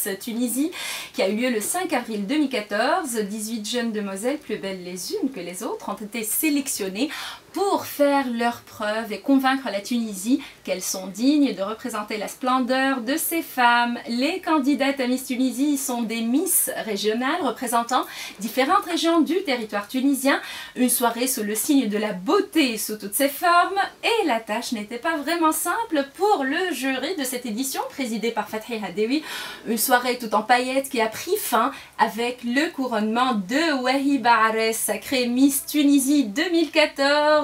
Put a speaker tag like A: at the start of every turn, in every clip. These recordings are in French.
A: Miss Tunisie qui a eu lieu le 5 avril 2014. 18 jeunes demoiselles, plus belles les unes que les autres, ont été sélectionnées pour faire leurs preuves et convaincre la Tunisie qu'elles sont dignes de représenter la splendeur de ces femmes. Les candidates à Miss Tunisie sont des Miss régionales représentant différentes régions du territoire tunisien. Une soirée sous le signe de la beauté sous toutes ses formes, et la tâche n'était pas vraiment simple pour le jury de cette édition présidé par Fathi Hadewi. Une soirée tout en paillettes qui a pris fin avec le couronnement de Wahiba Arès, sacrée Miss Tunisie 2014.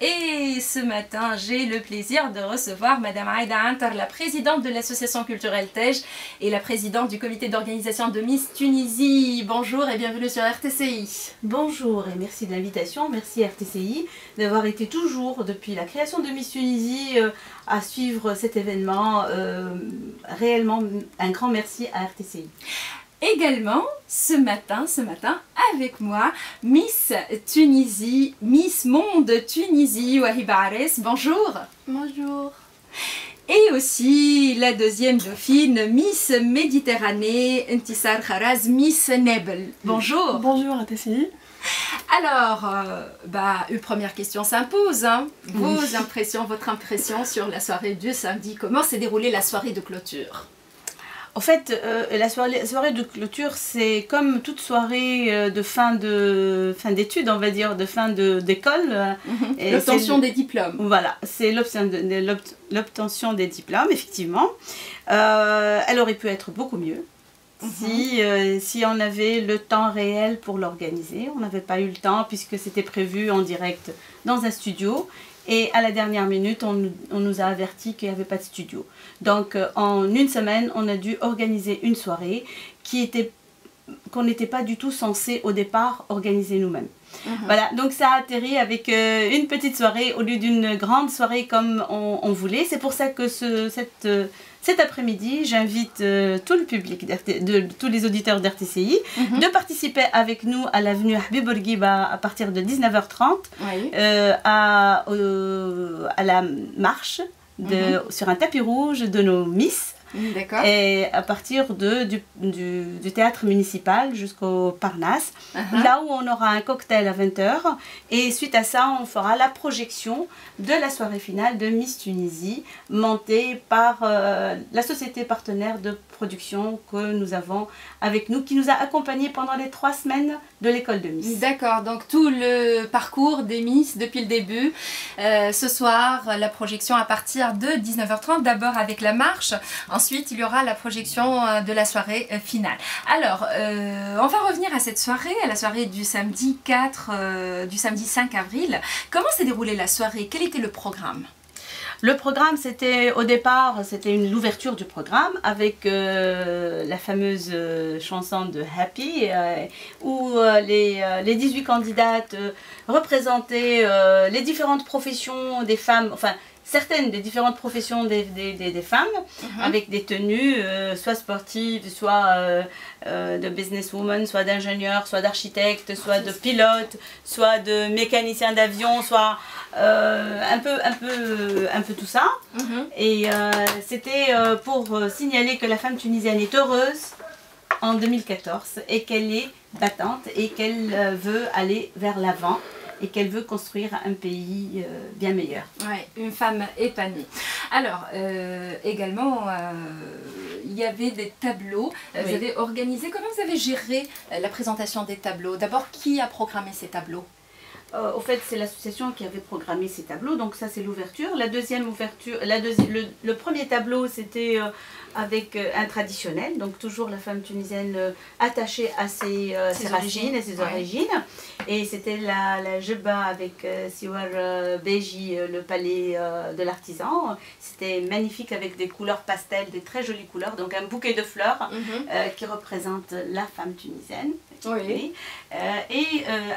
A: Et ce matin, j'ai le plaisir de recevoir Madame Aïda Antar, la présidente de l'association culturelle Tej et la présidente du comité d'organisation de Miss Tunisie. Bonjour et bienvenue sur RTCI.
B: Bonjour et merci de l'invitation, merci RTCI d'avoir été toujours depuis la création de Miss Tunisie à suivre cet événement. Réellement un grand merci à RTCI.
A: Également, ce matin, avec moi, Miss Tunisie, Miss Monde Tunisie, Wahiba Arès. Bonjour.
C: Bonjour.
A: Et aussi la deuxième dauphine, Miss Méditerranée, Intisar Kharaz, Miss Nebel. Bonjour.
C: Bonjour à TCI.
A: Alors, une première question s'impose. Hein. Vos impressions, votre impression sur la soirée du samedi. Comment s'est déroulée la soirée de clôture?
B: En fait, la soirée de clôture, c'est comme toute soirée de fin d'études, on va dire, de fin d'école.
A: L'obtention des diplômes.
B: Voilà, c'est l'obtention des diplômes, effectivement. Elle aurait pu être beaucoup mieux si on avait le temps réel pour l'organiser. On n'avait pas eu le temps puisque c'était prévu en direct dans un studio. Et à la dernière minute, on nous a averti qu'il n'y avait pas de studio. Donc, en une semaine, on a dû organiser une soirée qu'on n'était pas du tout censé au départ organiser nous-mêmes. Voilà, donc ça a atterri avec une petite soirée au lieu d'une grande soirée comme on voulait. C'est pour ça que cet après-midi, j'invite tout le public, tous les auditeurs d'RTCI, de participer avec nous à l'avenue Habib Bourguiba à partir de 19h30 à la marche sur un tapis rouge de nos Miss.
A: D'accord.
B: Et à partir du théâtre municipal jusqu'au Parnasse, là où on aura un cocktail à 20h. Et suite à ça, on fera la projection de la soirée finale de Miss Tunisie, montée par la société partenaire de production que nous avons avec nous, qui nous a accompagnés pendant les 3 semaines de l'école de Miss.
A: D'accord, donc tout le parcours des Miss depuis le début. Ce soir, la projection à partir de 19h30, d'abord avec la marche. Ensuite, il y aura la projection de la soirée finale. Alors, on va revenir à cette soirée, à la soirée du samedi 5 avril. Comment s'est déroulée la soirée? Quel était le programme?
B: Le programme, au départ, c'était l'ouverture du programme avec la fameuse chanson de Happy, où les 18 candidates représentaient les différentes professions des femmes, enfin, certaines des différentes professions des femmes, avec des tenues, soit sportives, soit de businesswoman, soit d'ingénieur, soit d'architecte, soit de pilote, soit de mécanicien d'avion, soit un peu tout ça. Et c'était pour signaler que la femme tunisienne est heureuse en 2014 et qu'elle est battante et qu'elle veut aller vers l'avant et qu'elle veut construire un pays bien meilleur.
A: Oui, une femme épanouie. Alors, également, il y avait des tableaux. Vous avez organisé, comment vous avez géré la présentation des tableaux? D'abord, qui a programmé ces tableaux?
B: Au fait, c'est l'association qui avait programmé ces tableaux, donc ça c'est l'ouverture. La deuxième ouverture, le premier tableau c'était avec un traditionnel, donc toujours la femme tunisienne attachée à ses racines, à ses origines. Et c'était la Jebba avec Siwar Beji, le palais de l'artisan. C'était magnifique avec des couleurs pastel, des très jolies couleurs, donc un bouquet de fleurs qui représente la femme tunisienne.
A: Oui.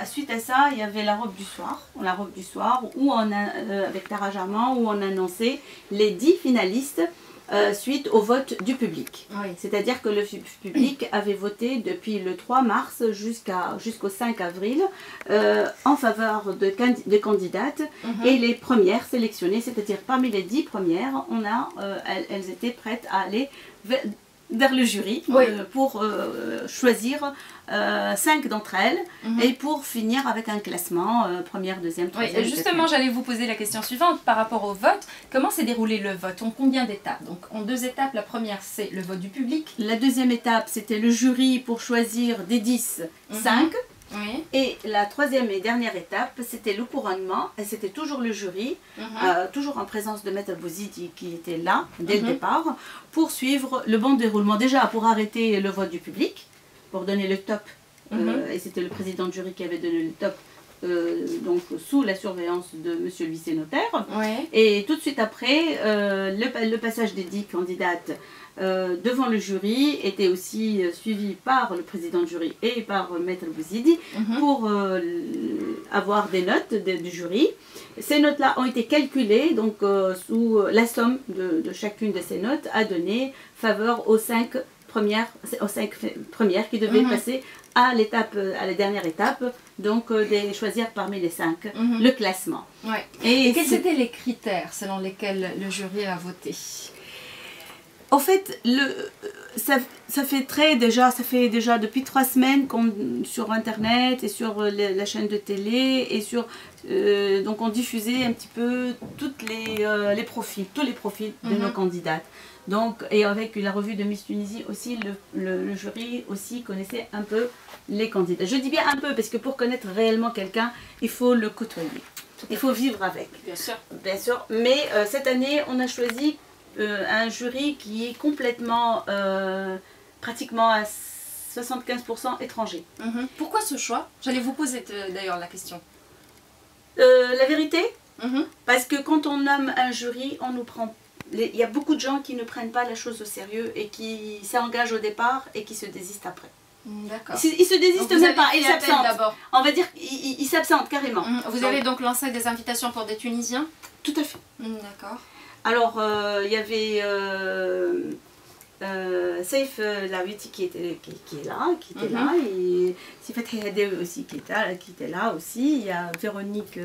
B: Suite à ça, il y avait la robe du soir où avec Tara Jarman, où on annonçait les 10 finalistes suite au vote du public. C'est-à-dire que le public avait voté depuis le 3 mars jusqu'au 5 avril en faveur de candidates et les premières sélectionnées, c'est-à-dire parmi les 10 premières, elles étaient prêtes à aller vers le jury pour choisir 5 d'entre elles et pour finir avec un classement première, deuxième, troisième.
A: Oui, justement, j'allais vous poser la question suivante par rapport au vote. Comment s'est déroulé le vote? En combien d'étapes? Donc en 2 étapes, la première c'est le vote du public.
B: La deuxième étape c'était le jury pour choisir des 10, 5.
A: Oui.
B: Et la troisième et dernière étape, c'était le couronnement, et c'était toujours le jury, toujours en présence de Maître Bouzidi qui était là dès le départ, pour suivre le bon déroulement. Déjà pour arrêter le vote du public, pour donner le top, et c'était le président du jury qui avait donné le top, donc sous la surveillance de monsieur le vice-notaire. Et tout de suite après, le passage des 10 candidates devant le jury était aussi suivi par le président du jury et par Maître Bouzidi pour avoir des notes du jury. Ces notes-là ont été calculées, donc sous la somme de chacune de ces notes a donné faveur aux 5 premières qui devaient passer à la dernière étape, donc de choisir parmi les 5 le classement.
A: Et quels étaient les critères selon lesquels le jury a voté?
B: En fait, ça fait déjà depuis 3 semaines sur internet et sur la chaîne de télé et sur donc on diffusait un petit peu tous les profils de nos candidates. Donc, et avec la revue de Miss Tunisie aussi, le jury aussi connaissait un peu les candidats. Je dis bien un peu parce que pour connaître réellement quelqu'un, il faut le côtoyer. Il faut vivre avec.
A: Bien sûr.
B: Bien sûr. Mais cette année, on a choisi un jury qui est complètement, pratiquement à 75% étranger.
A: Pourquoi ce choix? J'allais vous poser d'ailleurs la question.
B: La vérité, parce que quand on nomme un jury, on nous prend. Il y a beaucoup de gens qui ne prennent pas la chose au sérieux et qui s'engagent au départ et qui se désistent après.
A: D'accord.
B: Ils se désistent même pas, ils s'absentent. On va dire qu'ils s'absentent carrément.
A: Vous avez donc lancé des invitations pour des Tunisiens?
B: Tout à fait.
A: D'accord.
B: Alors, il y avait Saif Lawiti qui était là, et Sifat Hadew aussi qui était là aussi. Il y a Véronique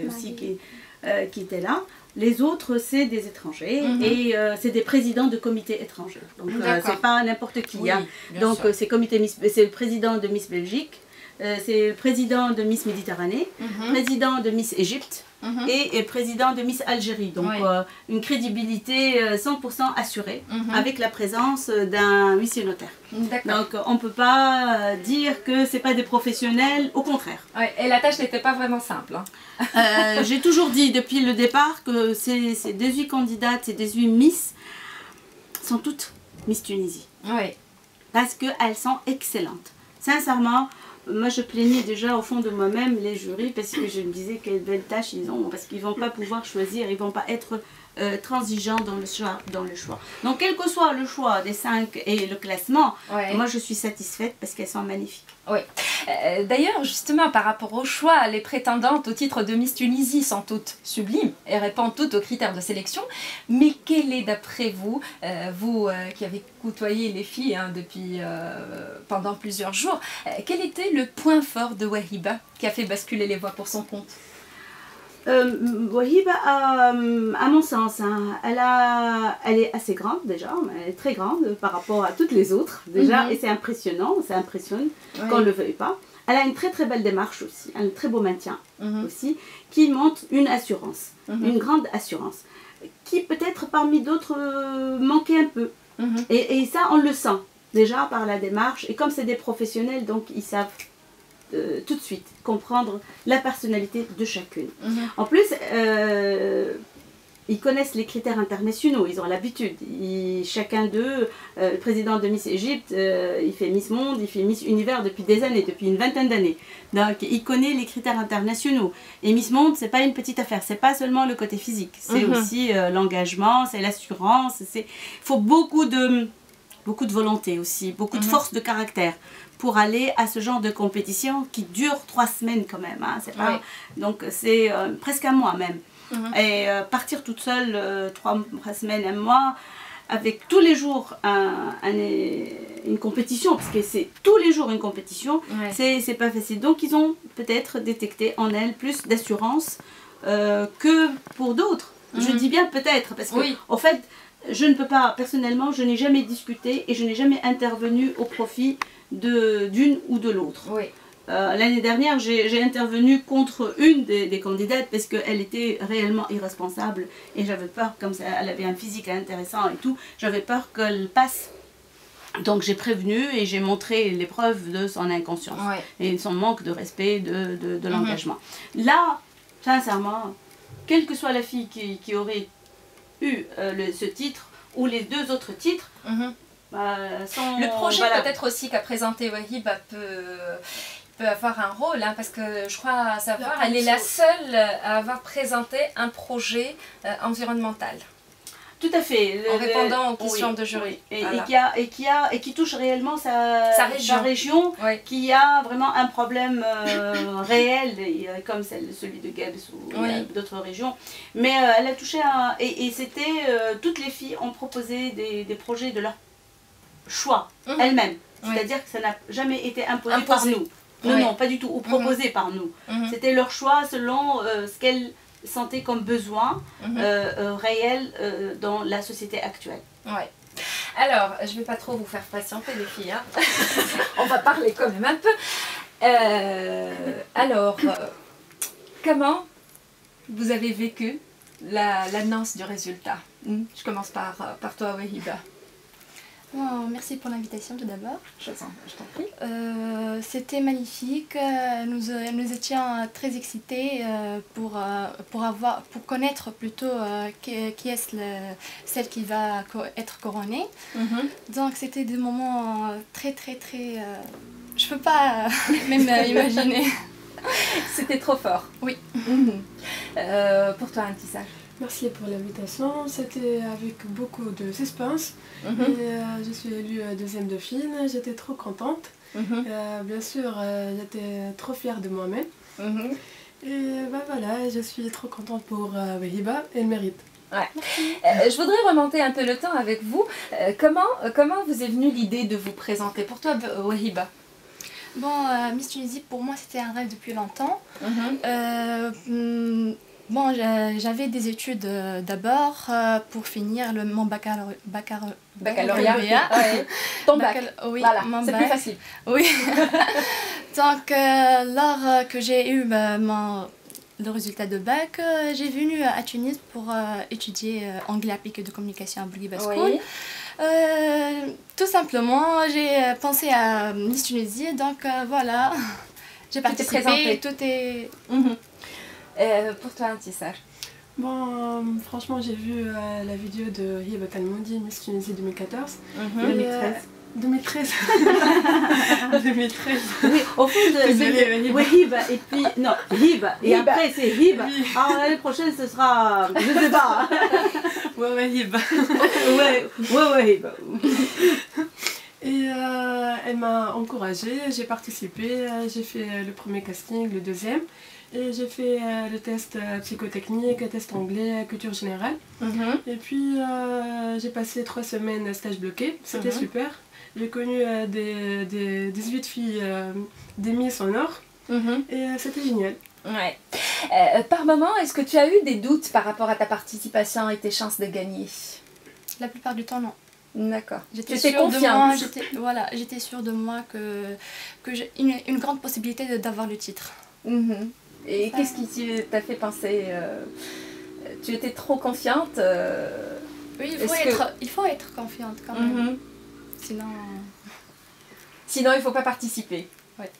B: aussi qui était là. Les autres, c'est des étrangers et c'est des présidents de comités étrangers. Donc, c'est pas n'importe qui.
A: Oui,
B: donc, c'est le président de Miss Belgique, c'est le président de Miss Méditerranée, président de Miss Égypte et président de Miss Algérie. Donc, une crédibilité 100% assurée avec la présence d'un huissier-notaire. Donc, on ne peut pas dire que c'est pas des professionnels, au contraire.
A: Et la tâche n'était pas vraiment simple.
B: J'ai toujours dit depuis le départ que ces 18 candidates, ces 18 Miss sont toutes Miss Tunisie. Parce qu'elles sont excellentes. Sincèrement, moi je plaignais déjà au fond de moi-même les jurys parce que je me disais quelle belle tâche ils ont, parce qu'ils ne vont pas pouvoir choisir, ils ne vont pas être transigeants dans le choix. Donc quel que soit le choix des 5 et le classement, moi je suis satisfaite parce qu'elles sont magnifiques.
A: D'ailleurs, justement, par rapport au choix, les prétendantes au titre de Miss Tunisie sont toutes sublimes et répondent toutes aux critères de sélection. Mais quel est, d'après vous, vous qui avez côtoyé les filles depuis pendant plusieurs jours, quel était le point fort de Wahiba qui a fait basculer les voix pour son compte?
B: Wahiba, à mon sens, elle est assez grande déjà, elle est très grande par rapport à toutes les autres déjà, et c'est impressionnant, ça impressionne qu'on ne le veuille pas. Elle a une très très belle démarche aussi, un très beau maintien aussi, qui montre une assurance, une grande assurance, qui peut-être parmi d'autres manquait un peu. Et ça on le sent déjà par la démarche, et comme c'est des professionnels, donc ils savent tout de suite comprendre la personnalité de chacune. En plus, ils connaissent les critères internationaux, ils ont l'habitude. Chacun d'eux, le président de Miss Égypte, il fait Miss Monde, il fait Miss Univers depuis des années, depuis une vingtaine d'années. Donc il connaît les critères internationaux. Et Miss Monde, c'est pas une petite affaire, c'est pas seulement le côté physique, c'est aussi l'engagement, c'est l'assurance, il faut beaucoup de volonté aussi, beaucoup de force de caractère pour aller à ce genre de compétition qui dure 3 semaines quand même. C'est pas, donc c'est presque un mois même. Et partir toute seule 3 semaines, un mois, avec tous les jours une compétition, parce que c'est tous les jours une compétition, c'est pas facile. Donc ils ont peut-être détecté en elle plus d'assurance que pour d'autres. Je dis bien peut-être, parce que en fait, je ne peux pas, personnellement, je n'ai jamais discuté et je n'ai jamais intervenu au profit d'une ou de l'autre.
A: Oui.
B: L'année dernière, j'ai intervenu contre une des candidates parce qu'elle était réellement irresponsable et j'avais peur, comme ça, elle avait un physique intéressant et tout, j'avais peur qu'elle passe. Donc j'ai prévenu et j'ai montré les preuves de son inconscience et de son manque de respect de l'engagement. Là, sincèrement, quelle que soit la fille qui aurait eu ce titre ou les deux autres titres, sont...
A: Le projet peut-être aussi qu'a présenté Wahiba peut avoir un rôle, hein, parce que je crois savoir, elle est la seule à avoir présenté un projet environnemental.
B: Tout à fait.
A: En répondant aux questions de jury.
B: Et,
A: voilà.
B: et qui touche réellement sa région qui a vraiment un problème réel, comme celui de Gebs ou d'autres régions. Mais elle a touché et c'était... toutes les filles ont proposé des projets de leur choix, elles-mêmes. C'est-à-dire que ça n'a jamais été imposé par nous. Non, non, pas du tout. Ou proposé par nous. C'était leur choix selon ce qu'elles sentaient comme besoin réel dans la société actuelle.
A: Ouais. Alors, je ne vais pas trop vous faire patienter les filles. Hein. On va parler quand même un peu. Alors, comment vous avez vécu l'annonce du résultat? Je commence par toi, Wahiba.
C: Bon, merci pour l'invitation tout d'abord.
A: Je t'en prie.
C: C'était magnifique. Nous étions très excités pour connaître plutôt qui est celle qui va être couronnée. Donc c'était des moments très... je peux pas même imaginer.
A: C'était trop fort.
C: Oui.
A: Pour toi, Intissa.
D: Merci pour l'invitation, c'était avec beaucoup de suspense. Et, je suis élue deuxième dauphine, j'étais trop contente. Bien sûr, j'étais trop fière de moi-même. Et voilà, je suis trop contente pour Wahiba, elle mérite.
A: Ouais. Je voudrais remonter un peu le temps avec vous. Comment vous est venue l'idée de vous présenter? Pour toi, Wahiba?
C: Bon, Miss Tunisie, pour moi, c'était un rêve depuis longtemps. Bon, j'avais des études d'abord pour finir mon baccalauréat.
A: Ton bac.
C: Oui,
A: voilà, c'est
C: bac.
A: plus facile.
C: Oui. Donc, lors que j'ai eu le résultat de bac, j'ai venu à Tunis pour étudier anglais appliqué de communication à Bourguiba School. Tout simplement, j'ai pensé à Miss Tunisie, donc voilà, j'ai participé, tout est...
A: Pour toi, Intissar?
D: Bon, franchement, j'ai vu la vidéo de Hiba Kalmoudi, Miss Tunisie 2014. 2013. 2013.
B: Oui, au fond, c'est Hiba et puis... Non, Hiba. Et après, c'est Hiba. Oui. Alors, l'année prochaine, ce sera... Je sais pas.
D: Ouais, Hiba.
B: Ouais, Hiba.
D: Et elle m'a encouragée, j'ai participé, j'ai fait le premier casting, le deuxième. Et j'ai fait le test psychotechnique, le test anglais, culture générale. Et puis j'ai passé 3 semaines stage bloqué, c'était super. J'ai connu des 18 filles des Miss en or et c'était génial.
A: Ouais. Par moment, est-ce que tu as eu des doutes par rapport à ta participation et tes chances de gagner?
C: La plupart du temps, non.
A: D'accord.
C: J'étais sûre de moi, j'étais sûre de moi que j'ai une grande possibilité d'avoir le titre.
A: Et qu'est-ce qui t'a fait penser tu étais trop confiante
C: Oui, il faut être confiante quand même. Sinon,
A: il ne faut pas participer.
C: Ouais.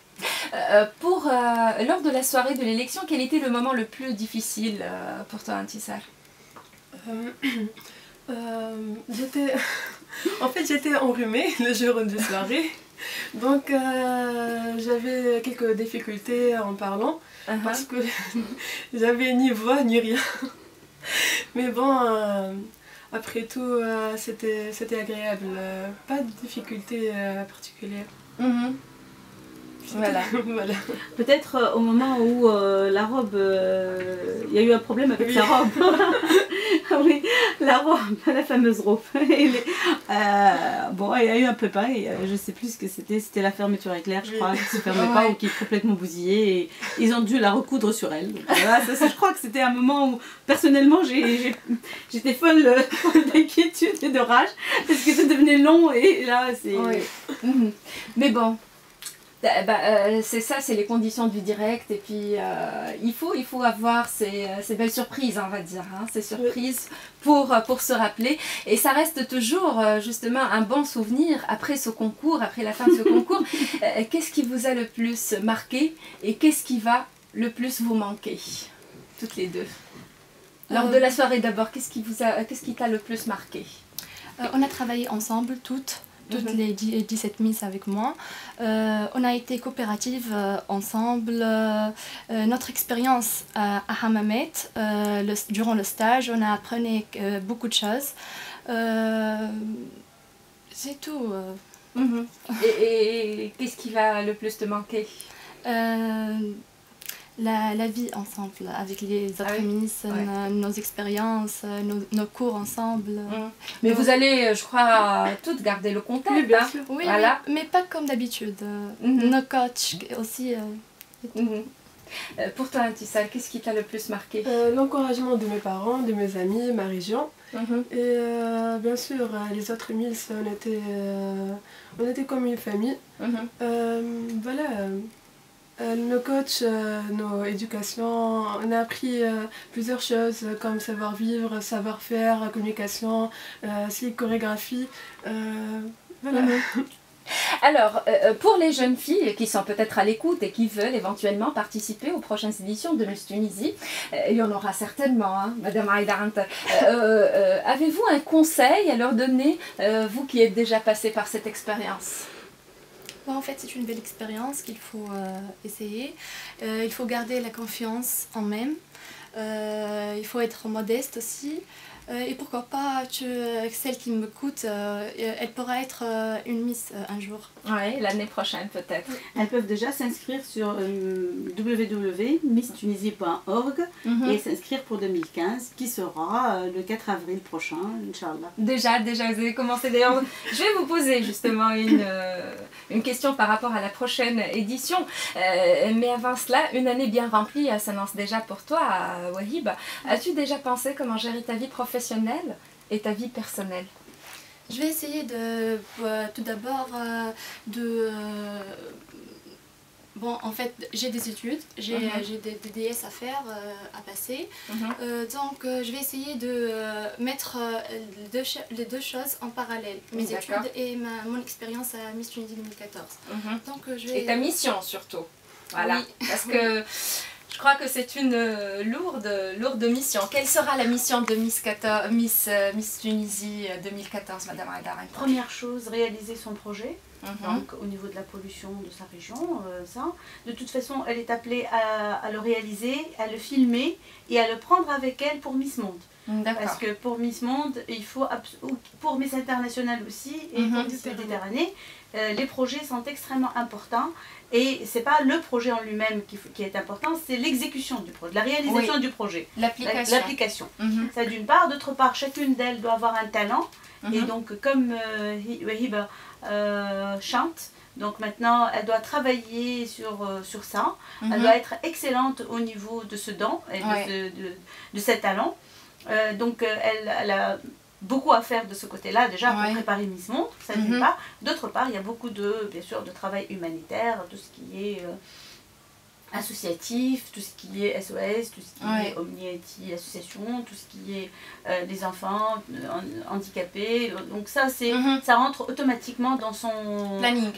A: Lors de la soirée de l'élection, quel était le moment le plus difficile pour toi, Intissar?
D: En fait, j'étais enrhumée le jour de soirée. Donc, j'avais quelques difficultés en parlant. Parce que j'avais ni voix ni rien. Mais bon, après tout, c'était agréable. Pas de difficultés particulières.
A: Voilà.
D: Voilà.
B: Peut-être au moment où la robe, il y a eu un problème avec sa robe. Oui, la robe, la fameuse robe. Bon, il y a eu un préparé, je ne sais plus ce que c'était la fermeture éclair, je crois, qui ne se fermait pas ou qui est complètement bousillée. Et ils ont dû la recoudre sur elle. Donc, voilà, je crois que c'était un moment où, personnellement, j'étais folle d'inquiétude et de rage, parce que ça devenait long et là, c'est...
A: Oui. Mais bon. C'est ça, c'est les conditions du direct et puis il faut avoir ces belles surprises, on va dire, hein, ces surprises pour se rappeler et ça reste toujours justement un bon souvenir après ce concours, après la fin de ce concours. Qu'est-ce qui vous a le plus marqué et qu'est-ce qui va le plus vous manquer, toutes les deux? Lors de la soirée d'abord, qu'est-ce qui t'a le plus marqué?
C: On a travaillé ensemble toutes les 17 Miss avec moi. On a été coopératives ensemble. Notre expérience à Hammamet, durant le stage, on a appris beaucoup de choses. C'est tout.
A: Et qu'est-ce qui va le plus te manquer?
C: La vie ensemble, avec les autres Miss, nos expériences, nos cours ensemble.
A: Mais vous allez, je crois, toutes garder le contact.
D: Oui, bien sûr.
C: Oui,
A: voilà.
C: mais pas comme d'habitude. Nos coachs aussi.
A: Pour toi, Intisal, qu'est-ce qui t'a le plus marqué?
D: L'encouragement de mes parents, de mes amis, ma région. Et bien sûr, les autres Miss, on était comme une famille. Voilà. Nos coachs, nos éducations, on a appris plusieurs choses comme savoir-vivre, savoir-faire, communication, chorégraphie. Voilà.
A: Alors, pour les jeunes filles qui sont peut-être à l'écoute et qui veulent éventuellement participer aux prochaines éditions de Miss Tunisie, il y en aura certainement, hein, Madame Aïda Anta. Avez-vous un conseil à leur donner, vous qui êtes déjà passée par cette expérience?
C: En fait, c'est une belle expérience qu'il faut essayer. Il faut garder la confiance en même. Il faut être modeste aussi. Et pourquoi pas, celle qui me coûte, elle pourra être une Miss un jour.
A: Oui, l'année prochaine peut-être.
B: Elles peuvent déjà s'inscrire sur www.misstunisie.org et s'inscrire pour 2015, qui sera le 4 avril prochain, Inch'Allah.
A: Déjà, vous avez commencé. D'ailleurs, je vais vous poser justement une question par rapport à la prochaine édition. Mais avant cela, une année bien remplie s'annonce déjà pour toi, Wahib. As-tu déjà pensé comment gérer ta vie professionnelle et ta vie personnelle?
C: Je vais essayer tout d'abord bon, en fait, j'ai des études, j'ai des DS à faire, à passer. Donc, je vais essayer de mettre les deux choses en parallèle. Mes études et mon expérience à Miss Tunisie 2014. Donc,
A: et ta mission surtout. Voilà. Oui. Parce que je crois que c'est une lourde mission. Quelle sera la mission de Miss Tunisie 2014, Madame Aïda?
B: Première chose, réaliser son projet. Donc au niveau de la pollution de sa région, ça. De toute façon, elle est appelée à le réaliser, à le filmer et à le prendre avec elle pour Miss Monde. Parce que pour Miss Monde, il faut pour Miss International aussi et pour Miss Méditerranée, les projets sont extrêmement importants. Et c'est pas le projet en lui-même qui est important, c'est l'exécution du projet, la réalisation du projet. L'application. Ça d'une part, d'autre part, chacune d'elles doit avoir un talent. Et donc comme Wahiba chante, donc maintenant elle doit travailler sur ça. Elle doit être excellente au niveau de ce don et de ses talents. Donc elle a beaucoup à faire de ce côté-là, déjà pour préparer Miss Monde, ça d'une part. D'autre part, il y a beaucoup bien sûr, de travail humanitaire, tout ce qui est associatif, tout ce qui est SOS, tout ce qui est Omni-IT Association, tout ce qui est des enfants handicapés. Donc ça, ça rentre automatiquement dans son planning.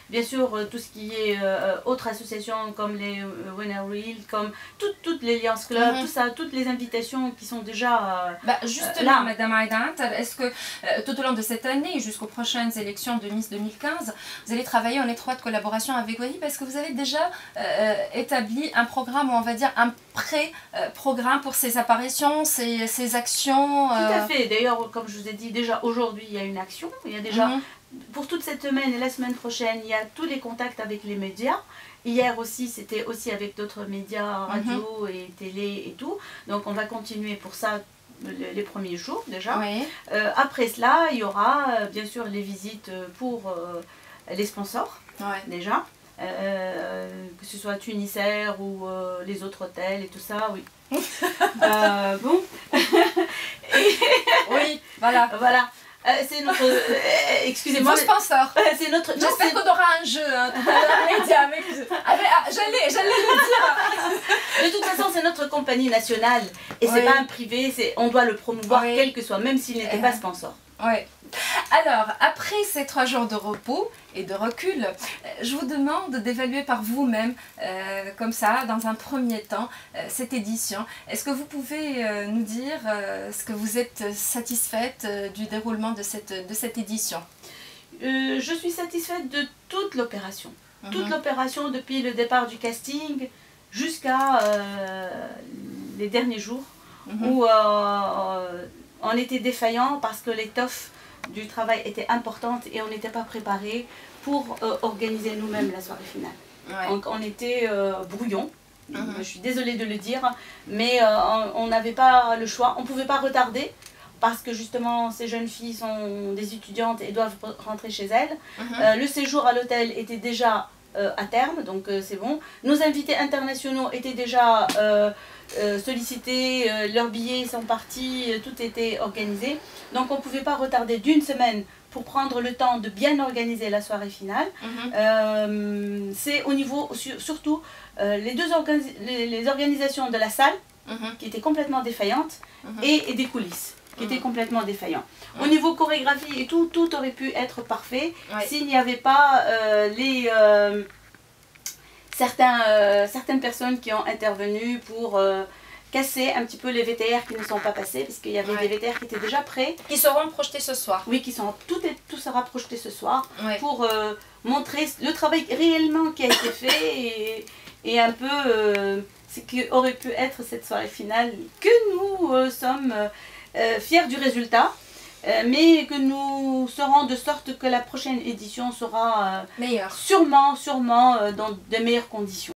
B: Bien sûr, tout ce qui est autres associations comme les Winner Wheel, comme toutes les Lions Club, tout ça, toutes les invitations qui sont déjà
A: justement, là. Madame Aïda, est-ce que tout au long de cette année, jusqu'aux prochaines élections de Miss 2015, vous allez travailler en étroite collaboration avec Wahib, parce que vous avez déjà établi un programme, ou on va dire un pré-programme pour ces apparitions, ces actions.
B: Tout à fait. D'ailleurs, comme je vous ai dit, déjà aujourd'hui, il y a une action. Il y a déjà, pour toute cette semaine et la semaine prochaine, il y a tous les contacts avec les médias. Hier aussi, c'était aussi avec d'autres médias, radio et télé et tout. Donc on va continuer pour ça les premiers jours déjà.
A: Oui.
B: Après cela, il y aura bien sûr les visites pour les sponsors
A: Ouais.
B: déjà. Que ce soit Tunisair ou les autres hôtels et tout ça, oui. Bon.
A: Oui, voilà.
B: Voilà. C'est notre. Excusez-moi.
A: Vos sponsors.
B: C'est notre. non,
A: J'espère
B: c'est-
A: qu'on aura un jeu hein, tout à l'heure, média, mais j'allais le dire.
B: De toute façon, c'est notre compagnie nationale et c'est
A: Oui.
B: pas un privé. On doit le promouvoir
A: Oui.
B: quel que soit, même s'il n'était pas sponsor.
A: Ouais. Alors, après ces 3 jours de repos et de recul, je vous demande d'évaluer par vous-même, comme ça, dans un premier temps, cette édition. Est-ce que vous pouvez nous dire ce que vous êtes satisfaite du déroulement de cette édition?
B: Je suis satisfaite de toute l'opération. Toute l'opération depuis le départ du casting jusqu'à les derniers jours où on était défaillant parce que l'étoffe du travail était importante et on n'était pas préparé pour organiser nous-mêmes la soirée finale.
A: Ouais.
B: Donc on était brouillon. Je suis désolée de le dire, mais on n'avait pas le choix. On ne pouvait pas retarder parce que justement ces jeunes filles sont des étudiantes et doivent rentrer chez elles. Le séjour à l'hôtel était déjà à terme, donc c'est bon. Nos invités internationaux étaient déjà sollicités, leurs billets sont partis, tout était organisé. Donc on ne pouvait pas retarder d'une semaine pour prendre le temps de bien organiser la soirée finale. C'est au niveau, surtout, les organisations de la salle qui étaient complètement défaillantes et des coulisses qui étaient complètement défaillants. Au niveau chorégraphie et tout, tout aurait pu être parfait s'il n'y avait pas certaines personnes qui ont intervenu pour casser un petit peu les VTR qui ne sont pas passés, parce qu'il y avait des VTR qui étaient déjà prêts.
A: Qui seront projetés ce soir.
B: Oui, tout sera projeté ce soir pour montrer le travail réellement qui a été fait et un peu ce qui aurait pu être cette soirée finale, que nous sommes fiers du résultat, mais que nous serons de sorte que la prochaine édition sera
A: Meilleur.
B: sûrement dans de meilleures conditions.